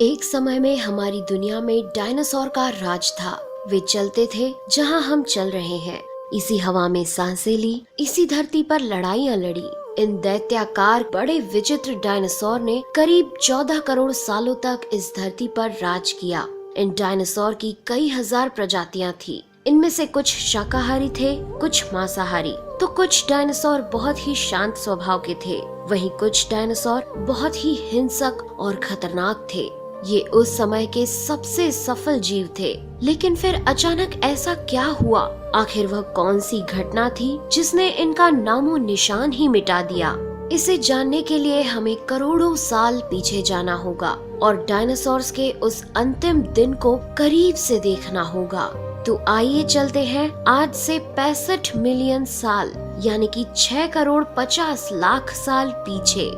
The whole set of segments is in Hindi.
एक समय में हमारी दुनिया में डायनासोर का राज था। वे चलते थे जहां हम चल रहे हैं, इसी हवा में सांसें ली, इसी धरती पर लड़ाइयां लड़ी। इन दैत्याकार बड़े विचित्र डायनासोर ने करीब 14 करोड़ सालों तक इस धरती पर राज किया। इन डायनासोर की कई हजार प्रजातियां थी। इनमें से कुछ शाकाहारी थे, कुछ मांसाहारी, तो कुछ डायनासोर बहुत ही शांत स्वभाव के थे। वहीं कुछ डायनासोर बहुत ही हिंसक और खतरनाक थे। ये उस समय के सबसे सफल जीव थे। लेकिन फिर अचानक ऐसा क्या हुआ? आखिर वह कौन सी घटना थी जिसने इनका नामो निशान ही मिटा दिया? इसे जानने के लिए हमें करोड़ों साल पीछे जाना होगा और डायनासोर्स के उस अंतिम दिन को करीब से देखना होगा। तो आइए चलते हैं आज से 65 मिलियन साल यानी कि 6 करोड़ 50 लाख साल पीछे।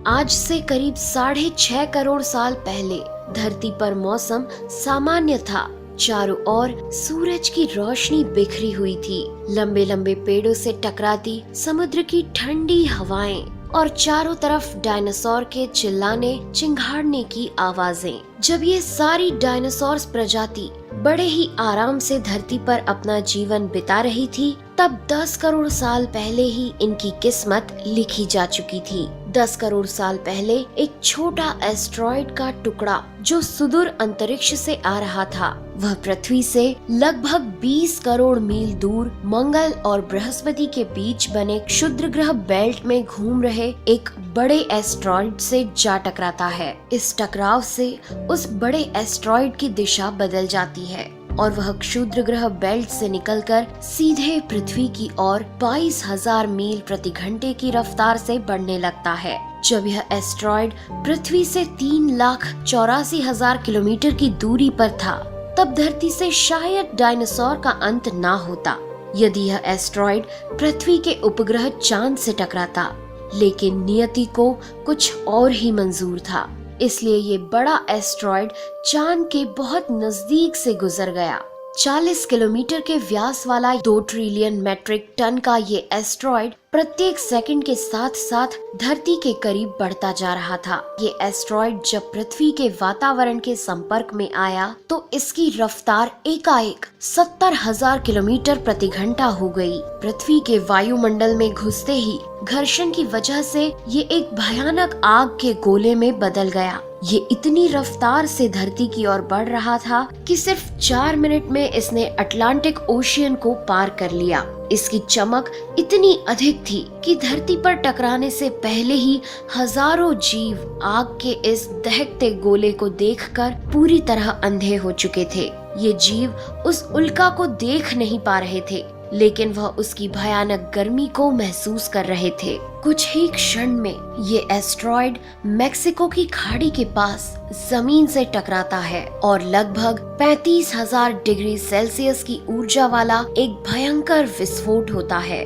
आज से करीब 6.5 करोड़ साल पहले धरती पर मौसम सामान्य था। चारों ओर सूरज की रोशनी बिखरी हुई थी। लंबे लंबे पेड़ों से टकराती समुद्र की ठंडी हवाएं और चारों तरफ डायनासोर के चिल्लाने चिंघाड़ने की आवाजें। जब ये सारी डायनासोर प्रजाति बड़े ही आराम से धरती पर अपना जीवन बिता रही थी, तब 10 करोड़ साल पहले ही इनकी किस्मत लिखी जा चुकी थी। 10 करोड़ साल पहले एक छोटा एस्ट्रॉइड का टुकड़ा जो सुदूर अंतरिक्ष से आ रहा था, वह पृथ्वी से लगभग 20 करोड़ मील दूर मंगल और बृहस्पति के बीच बने क्षुद्र ग्रह बेल्ट में घूम रहे एक बड़े एस्ट्रॉइड से जा टकराता है। इस टकराव से उस बड़े एस्ट्रॉइड की दिशा बदल जाती है और वह क्षुद्र ग्रह बेल्ट से निकलकर सीधे पृथ्वी की ओर 22,000 मील प्रति घंटे की रफ्तार से बढ़ने लगता है। जब यह एस्ट्रॉइड पृथ्वी से 3,84,000 किलोमीटर की दूरी पर था, तब धरती से शायद डायनासोर का अंत ना होता यदि यह एस्ट्रॉइड पृथ्वी के उपग्रह चांद से टकराता। लेकिन नियति को कुछ और ही मंजूर था, इसलिए ये बड़ा एस्ट्रॉइड चांद के बहुत नजदीक से गुजर गया। 40 किलोमीटर के व्यास वाला 2 ट्रिलियन मेट्रिक टन का ये एस्ट्रॉइड प्रत्येक सेकंड के साथ साथ धरती के करीब बढ़ता जा रहा था। ये एस्ट्रॉइड जब पृथ्वी के वातावरण के संपर्क में आया तो इसकी रफ्तार एकाएक 70,000 किलोमीटर प्रति घंटा हो गई। पृथ्वी के वायुमंडल में घुसते ही घर्षण की वजह से ये एक भयानक आग के गोले में बदल गया। ये इतनी रफ्तार से धरती की ओर बढ़ रहा था कि सिर्फ 4 मिनट में इसने अटलांटिक ओशियन को पार कर लिया। इसकी चमक इतनी अधिक थी कि धरती पर टकराने से पहले ही हजारों जीव आग के इस दहकते गोले को देखकर पूरी तरह अंधे हो चुके थे। ये जीव उस उल्का को देख नहीं पा रहे थे, लेकिन वह उसकी भयानक गर्मी को महसूस कर रहे थे। कुछ ही क्षण में ये एस्ट्रॉइड मेक्सिको की खाड़ी के पास जमीन से टकराता है और लगभग 35,000 डिग्री सेल्सियस की ऊर्जा वाला एक भयंकर विस्फोट होता है।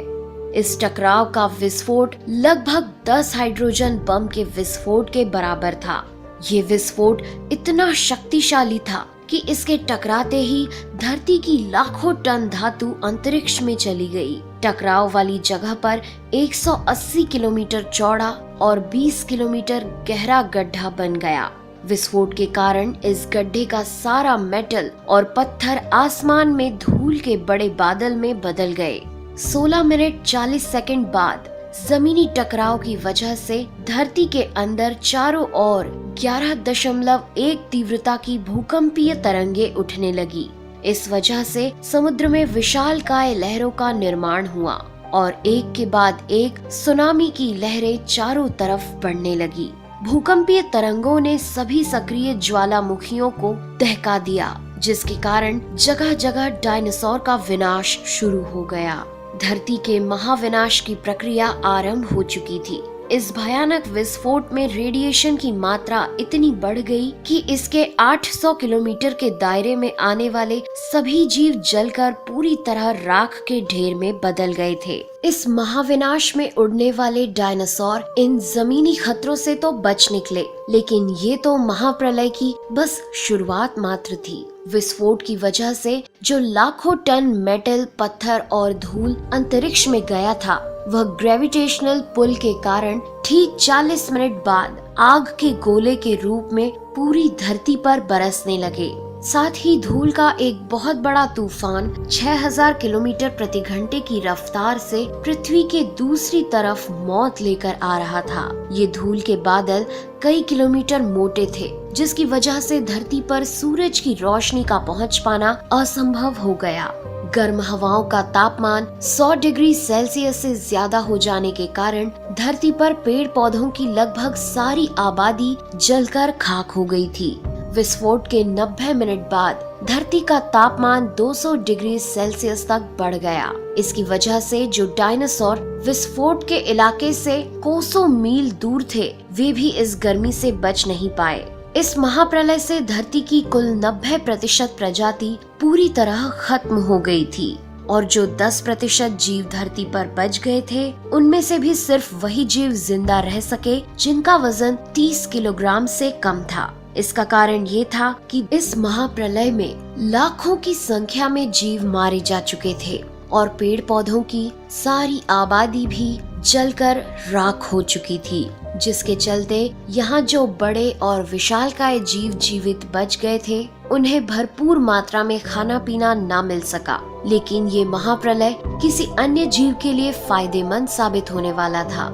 इस टकराव का विस्फोट लगभग 10 हाइड्रोजन बम के विस्फोट के बराबर था। ये विस्फोट इतना शक्तिशाली था कि इसके टकराते ही धरती की लाखों टन धातु अंतरिक्ष में चली गई। टकराव वाली जगह पर 180 किलोमीटर चौड़ा और 20 किलोमीटर गहरा गड्ढा बन गया। विस्फोट के कारण इस गड्ढे का सारा मेटल और पत्थर आसमान में धूल के बड़े बादल में बदल गए। 16 मिनट 40 सेकंड बाद जमीनी टकराव की वजह से धरती के अंदर चारों ओर 11.1 तीव्रता की भूकंपीय तरंगे उठने लगी। इस वजह से समुद्र में विशालकाय लहरों का निर्माण हुआ और एक के बाद एक सुनामी की लहरें चारों तरफ बढ़ने लगी। भूकंपीय तरंगों ने सभी सक्रिय ज्वालामुखियों को दहका दिया, जिसके कारण जगह जगह डायनासोर का विनाश शुरू हो गया। धरती के महाविनाश की प्रक्रिया आरंभ हो चुकी थी। इस भयानक विस्फोट में रेडिएशन की मात्रा इतनी बढ़ गई कि इसके 800 किलोमीटर के दायरे में आने वाले सभी जीव जलकर पूरी तरह राख के ढेर में बदल गए थे। इस महाविनाश में उड़ने वाले डायनासोर इन जमीनी खतरों से तो बच निकले, लेकिन ये तो महाप्रलय की बस शुरुआत मात्र थी। विस्फोट की वजह से जो लाखों टन मेटल, पत्थर और धूल अंतरिक्ष में गया था, वह ग्रेविटेशनल पुल के कारण ठीक 40 मिनट बाद आग के गोले के रूप में पूरी धरती पर बरसने लगे। साथ ही धूल का एक बहुत बड़ा तूफान 6000 किलोमीटर प्रति घंटे की रफ्तार से पृथ्वी के दूसरी तरफ मौत लेकर आ रहा था। ये धूल के बादल कई किलोमीटर मोटे थे, जिसकी वजह से धरती पर सूरज की रोशनी का पहुंच पाना असंभव हो गया। गर्म हवाओं का तापमान 100 डिग्री सेल्सियस से ज्यादा हो जाने के कारण धरती पर पेड़ पौधों की लगभग सारी आबादी जलकर खाक हो गई थी। विस्फोट के 90 मिनट बाद धरती का तापमान 200 डिग्री सेल्सियस तक बढ़ गया। इसकी वजह से जो डायनासोर विस्फोट के इलाके से कोसों मील दूर थे, वे भी इस गर्मी से बच नहीं पाए। इस महाप्रलय से धरती की कुल 90% प्रजाति पूरी तरह खत्म हो गई थी और जो 10% जीव धरती पर बच गए थे, उनमें से भी सिर्फ वही जीव जिंदा रह सके जिनका वजन 30 किलोग्राम से कम था। इसका कारण ये था कि इस महाप्रलय में लाखों की संख्या में जीव मारे जा चुके थे और पेड़ पौधों की सारी आबादी भी जलकर राख हो चुकी थी, जिसके चलते यहाँ जो बड़े और विशालकाय जीव जीवित बच गए थे, उन्हें भरपूर मात्रा में खाना पीना ना मिल सका। लेकिन ये महाप्रलय किसी अन्य जीव के लिए फायदेमंद साबित होने वाला था।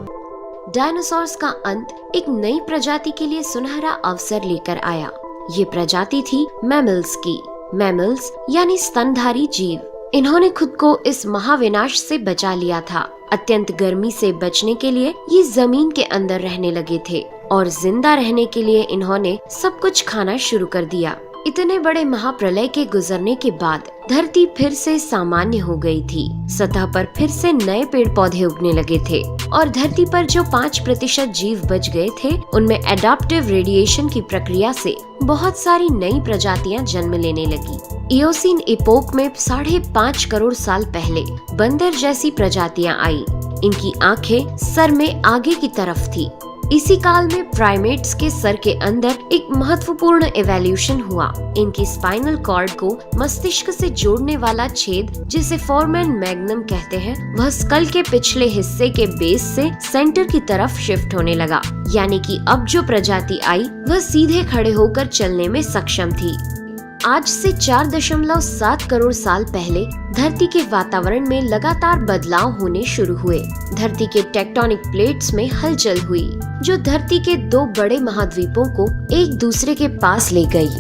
डायनासोर्स का अंत एक नई प्रजाति के लिए सुनहरा अवसर लेकर आया। ये प्रजाति थी मैमल्स की। मैमल्स यानी स्तनधारी जीव। इन्होंने खुद को इस महाविनाश से बचा लिया था। अत्यंत गर्मी से बचने के लिए ये जमीन के अंदर रहने लगे थे और जिंदा रहने के लिए इन्होंने सब कुछ खाना शुरू कर दिया। इतने बड़े महाप्रलय के गुजरने के बाद धरती फिर से सामान्य हो गई थी। सतह पर फिर से नए पेड़ पौधे उगने लगे थे और धरती पर जो 5% जीव बच गए थे, उनमें एडाप्टिव रेडिएशन की प्रक्रिया से बहुत सारी नई प्रजातियां जन्म लेने लगी। इयोसीन इपोक में 5.5 करोड़ साल पहले बंदर जैसी प्रजातियां आई। इनकी आंखें सर में आगे की तरफ थी। इसी काल में प्राइमेट्स के सर के अंदर एक महत्वपूर्ण इवोल्यूशन हुआ। इनकी स्पाइनल कॉर्ड को मस्तिष्क से जोड़ने वाला छेद, जिसे फोरमेन मैग्नम कहते हैं, वह स्कल के पिछले हिस्से के बेस से सेंटर की तरफ शिफ्ट होने लगा। यानी कि अब जो प्रजाति आई, वह सीधे खड़े होकर चलने में सक्षम थी। आज से 4.7 करोड़ साल पहले धरती के वातावरण में लगातार बदलाव होने शुरू हुए। धरती के टेक्टोनिक प्लेट्स में हलचल हुई, जो धरती के 2 बड़े महाद्वीपों को एक दूसरे के पास ले गई।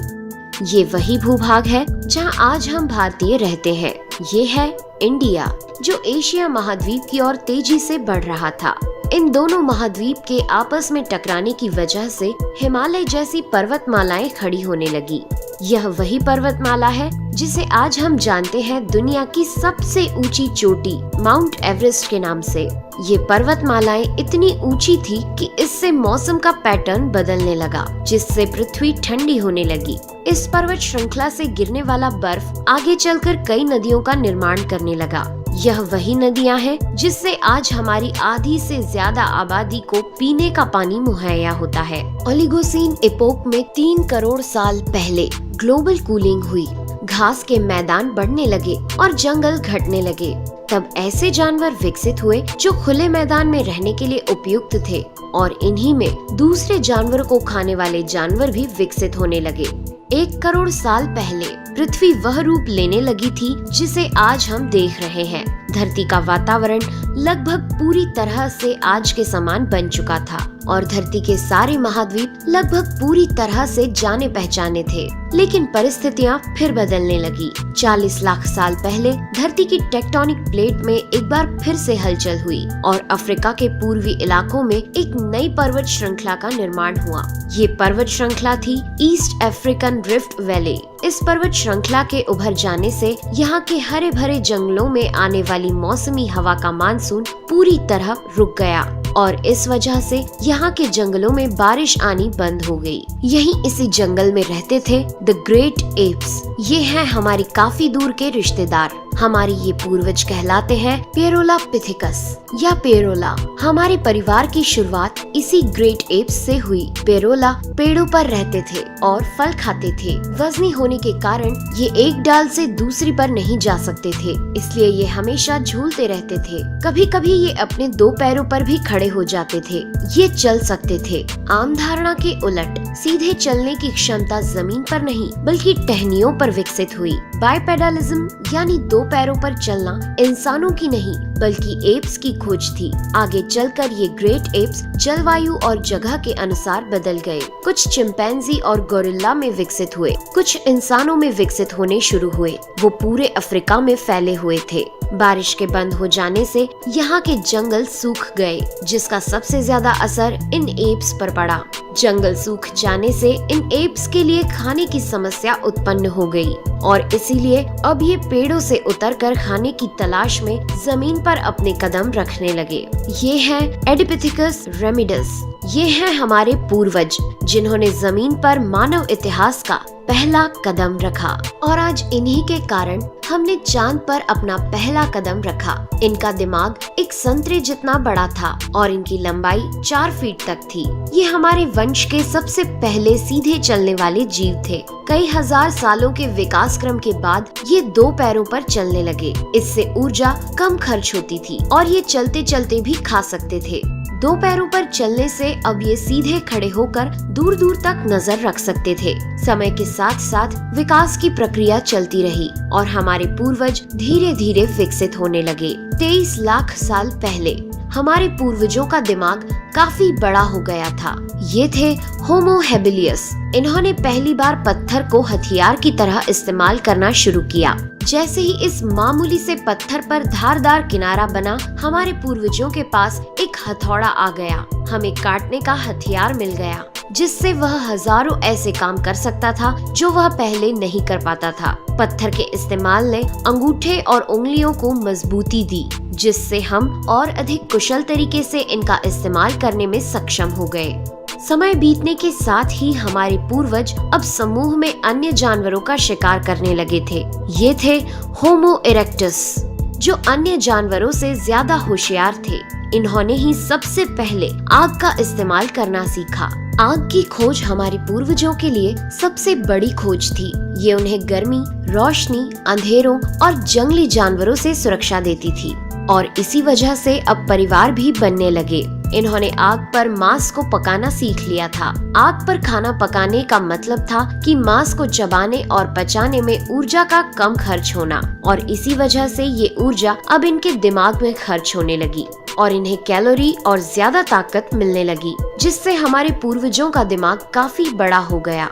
ये वही भूभाग है जहां आज हम भारतीय रहते हैं। ये है इंडिया, जो एशिया महाद्वीप की ओर तेजी से बढ़ रहा था। इन दोनों महाद्वीप के आपस में टकराने की वजह से हिमालय जैसी पर्वतमालाएं खड़ी होने लगी। यह वही पर्वतमाला है जिसे आज हम जानते हैं दुनिया की सबसे ऊंची चोटी माउंट एवरेस्ट के नाम से। ये पर्वतमालाएं इतनी ऊंची थी कि इससे मौसम का पैटर्न बदलने लगा, जिससे पृथ्वी ठंडी होने लगी। इस पर्वत श्रृंखला से गिरने वाला बर्फ आगे चलकर कई नदियों का निर्माण करने लगा। यह वही नदियां हैं जिससे आज हमारी आधी से ज्यादा आबादी को पीने का पानी मुहैया होता है। ओलिगोसीन इपोक में 3 करोड़ साल पहले ग्लोबल कूलिंग हुई। घास के मैदान बढ़ने लगे और जंगल घटने लगे। तब ऐसे जानवर विकसित हुए जो खुले मैदान में रहने के लिए उपयुक्त थे और इन्हीं में दूसरे जानवरों को खाने वाले जानवर भी विकसित होने लगे। 1 करोड़ साल पहले पृथ्वी वह रूप लेने लगी थी जिसे आज हम देख रहे हैं। धरती का वातावरण लगभग पूरी तरह से आज के समान बन चुका था और धरती के सारे महाद्वीप लगभग पूरी तरह से जाने पहचाने थे। लेकिन परिस्थितियां फिर बदलने लगी। 40 लाख साल पहले धरती की टेक्टोनिक प्लेट में एक बार फिर से हलचल हुई और अफ्रीका के पूर्वी इलाकों में एक नई पर्वत श्रृंखला का निर्माण हुआ। ये पर्वत श्रृंखला थी ईस्ट अफ्रीकन रिफ्ट वैली। इस पर्वत श्रृंखला के उभर जाने से यहाँ के हरे भरे जंगलों में आने वाली मौसमी हवा का मानसून पूरी तरह रुक गया और इस वजह से यहाँ के जंगलों में बारिश आनी बंद हो गई। यहीं इसी जंगल में रहते थे द ग्रेट एप्स। ये हैं हमारी काफी दूर के रिश्तेदार। हमारे ये पूर्वज कहलाते हैं पेरोलापिथिकस या पेरोला। हमारे परिवार की शुरुआत इसी ग्रेट एप्स से हुई। पेरोला पेड़ों पर रहते थे और फल खाते थे। वजनी होने के कारण ये एक डाल से दूसरी पर नहीं जा सकते थे, इसलिए ये हमेशा झूलते रहते थे। कभी कभी ये अपने 2 पैरों पर भी खड़े हो जाते थे। ये चल सकते थे। आम धारणा के उलट सीधे चलने की क्षमता जमीन पर नहीं बल्कि टहनियों पर विकसित हुई। बाइपेडलिज्म यानी 2 पैरों पर चलना इंसानों की नहीं बल्कि एप्स की खोज थी। आगे चलकर ये ग्रेट एप्स जलवायु और जगह के अनुसार बदल गए। कुछ चिंपैंजी और गोरिल्ला में विकसित हुए, कुछ इंसानों में विकसित होने शुरू हुए। वो पूरे अफ्रीका में फैले हुए थे। बारिश के बंद हो जाने से यहाँ के जंगल सूख गए, जिसका सबसे ज्यादा असर इन एप्स पर पड़ा। जंगल सूख जाने से इन एप्स के लिए खाने की समस्या उत्पन्न हो गई और इसीलिए अब ये पेड़ों से उतरकर खाने की तलाश में जमीन पर अपने कदम रखने लगे। ये है एडिपिथिकस रेमिडस। ये हैं हमारे पूर्वज जिन्होंने जमीन पर मानव इतिहास का पहला कदम रखा और आज इन्हीं के कारण हमने चांद पर अपना पहला कदम रखा। इनका दिमाग एक संतरे जितना बड़ा था और इनकी लंबाई 4 फीट तक थी। ये हमारे वंश के सबसे पहले सीधे चलने वाले जीव थे। कई हजार सालों के विकास क्रम के बाद ये 2 पैरों पर चलने लगे। इससे ऊर्जा कम खर्च होती थी और ये चलते चलते भी खा सकते थे। 2 पैरों पर चलने से अब ये सीधे खड़े होकर दूर दूर तक नजर रख सकते थे। समय के साथ साथ विकास की प्रक्रिया चलती रही और हमारे पूर्वज धीरे धीरे विकसित होने लगे। 23 लाख साल पहले हमारे पूर्वजों का दिमाग काफी बड़ा हो गया था। ये थे होमो हेबिलियस। इन्होंने पहली बार पत्थर को हथियार की तरह इस्तेमाल करना शुरू किया। जैसे ही इस मामूली से पत्थर पर धारदार किनारा बना, हमारे पूर्वजों के पास एक हथौड़ा आ गया। हमें काटने का हथियार मिल गया, जिससे वह हजारों ऐसे काम कर सकता था जो वह पहले नहीं कर पाता था। पत्थर के इस्तेमाल ने अंगूठे और उंगलियों को मजबूती दी, जिससे हम और अधिक कुशल तरीके से इनका इस्तेमाल करने में सक्षम हो गए। समय बीतने के साथ ही हमारे पूर्वज अब समूह में अन्य जानवरों का शिकार करने लगे थे। ये थे होमो इरेक्टस, जो अन्य जानवरों से ज्यादा होशियार थे। इन्होंने ही सबसे पहले आग का इस्तेमाल करना सीखा। आग की खोज हमारे पूर्वजों के लिए सबसे बड़ी खोज थी। ये उन्हें गर्मी, रोशनी, अंधेरों और जंगली जानवरों से सुरक्षा देती थी और इसी वजह से अब परिवार भी बनने लगे। इन्होंने आग पर मांस को पकाना सीख लिया था। आग पर खाना पकाने का मतलब था कि मांस को चबाने और पचाने में ऊर्जा का कम खर्च होना और इसी वजह से ये ऊर्जा अब इनके दिमाग में खर्च होने लगी और इन्हें कैलोरी और ज्यादा ताकत मिलने लगी, जिससे हमारे पूर्वजों का दिमाग काफी बड़ा हो गया।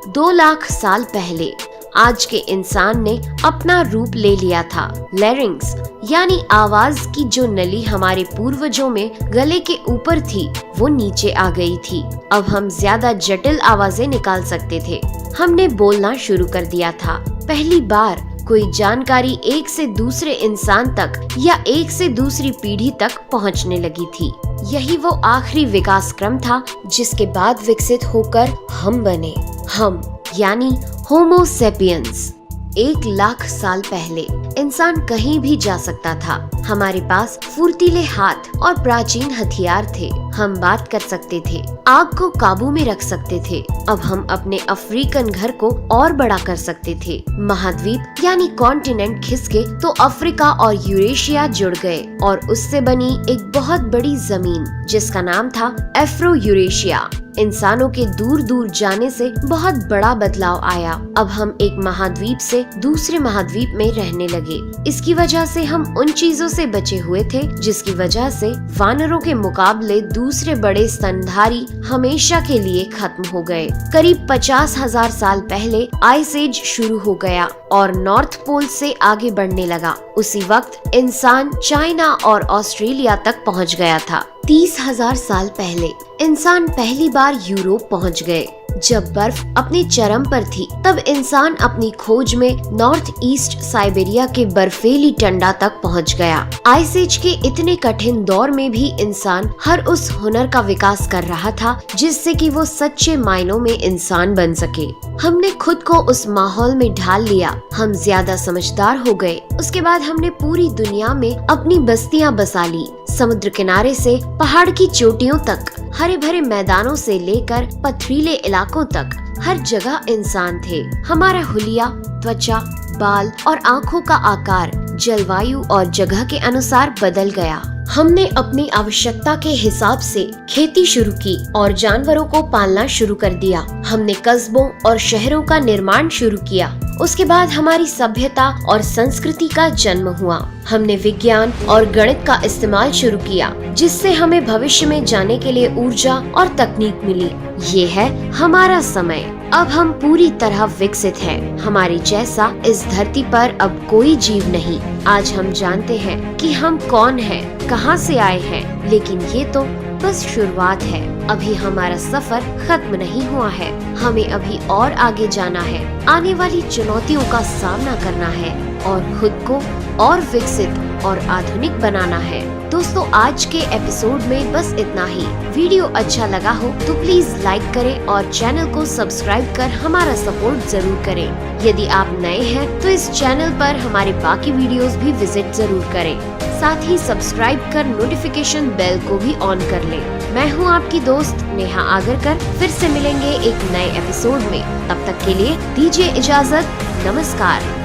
2 लाख साल पहले आज के इंसान ने अपना रूप ले लिया था। लैरिंग्स यानी आवाज की जो नली हमारे पूर्वजों में गले के ऊपर थी, वो नीचे आ गई थी। अब हम ज्यादा जटिल आवाजें निकाल सकते थे। हमने बोलना शुरू कर दिया था। पहली बार कोई जानकारी एक से दूसरे इंसान तक या एक से दूसरी पीढ़ी तक पहुंचने लगी थी। यही वो आखिरी विकास क्रम था जिसके बाद विकसित होकर हम बने। हम यानी होमो सेपियंस। 1 लाख साल पहले इंसान कहीं भी जा सकता था। हमारे पास फुर्तीले हाथ और प्राचीन हथियार थे। हम बात कर सकते थे, आग को काबू में रख सकते थे। अब हम अपने अफ्रीकन घर को और बड़ा कर सकते थे। महाद्वीप यानी कॉन्टिनेंट खिसके तो अफ्रीका और यूरेशिया जुड़ गए और उससे बनी एक बहुत बड़ी जमीन जिसका नाम था एफ्रो यूरेशिया। इंसानों के दूर दूर जाने से बहुत बड़ा बदलाव आया। अब हम एक महाद्वीप से दूसरे महाद्वीप में रहने लगे। इसकी वजह से हम उन चीजों से बचे हुए थे जिसकी वजह से वानरों के मुकाबले दूसरे बड़े स्तनधारी हमेशा के लिए खत्म हो गए। करीब 50,000 साल पहले आइस एज शुरू हो गया और नॉर्थ पोल से आगे बढ़ने लगा। उसी वक्त इंसान चाइना और ऑस्ट्रेलिया तक पहुंच गया था। 30,000 साल पहले इंसान पहली बार यूरोप पहुंच गए। जब बर्फ अपने चरम पर थी तब इंसान अपनी खोज में नॉर्थ ईस्ट साइबेरिया के बर्फीली टंडा तक पहुंच गया। आइस एज के इतने कठिन दौर में भी इंसान हर उस हुनर का विकास कर रहा था जिससे कि वो सच्चे मायनों में इंसान बन सके। हमने खुद को उस माहौल में ढाल लिया, हम ज्यादा समझदार हो गए। उसके बाद हमने पूरी दुनिया में अपनी बस्तियां बसा ली। समुद्र किनारे से पहाड़ की चोटियों तक, हरे भरे मैदानों से लेकर पथरीले इलाकों तक हर जगह इंसान थे। हमारा हुलिया, त्वचा, बाल और आँखों का आकार जलवायु और जगह के अनुसार बदल गया। हमने अपनी आवश्यकता के हिसाब से खेती शुरू की और जानवरों को पालना शुरू कर दिया। हमने कस्बों और शहरों का निर्माण शुरू किया। उसके बाद हमारी सभ्यता और संस्कृति का जन्म हुआ। हमने विज्ञान और गणित का इस्तेमाल शुरू किया जिससे हमें भविष्य में जाने के लिए ऊर्जा और तकनीक मिली। ये है हमारा समय। अब हम पूरी तरह विकसित हैं। हमारे जैसा इस धरती पर अब कोई जीव नहीं। आज हम जानते हैं कि हम कौन हैं, कहां से आए हैं, लेकिन ये तो बस शुरुआत है। अभी हमारा सफर खत्म नहीं हुआ है। हमें अभी और आगे जाना है, आने वाली चुनौतियों का सामना करना है और खुद को और विकसित और आधुनिक बनाना है। दोस्तों, आज के एपिसोड में बस इतना ही। वीडियो अच्छा लगा हो तो प्लीज लाइक करें और चैनल को सब्सक्राइब कर हमारा सपोर्ट जरूर करें। यदि आप नए हैं तो इस चैनल पर हमारे बाकी वीडियोस भी विजिट जरूर करें। साथ ही सब्सक्राइब कर नोटिफिकेशन बेल को भी ऑन कर लें। मैं हूं आपकी दोस्त नेहा आगरकर। फिर से मिलेंगे एक नए एपिसोड में। तब तक के लिए दीजिए इजाजत। नमस्कार।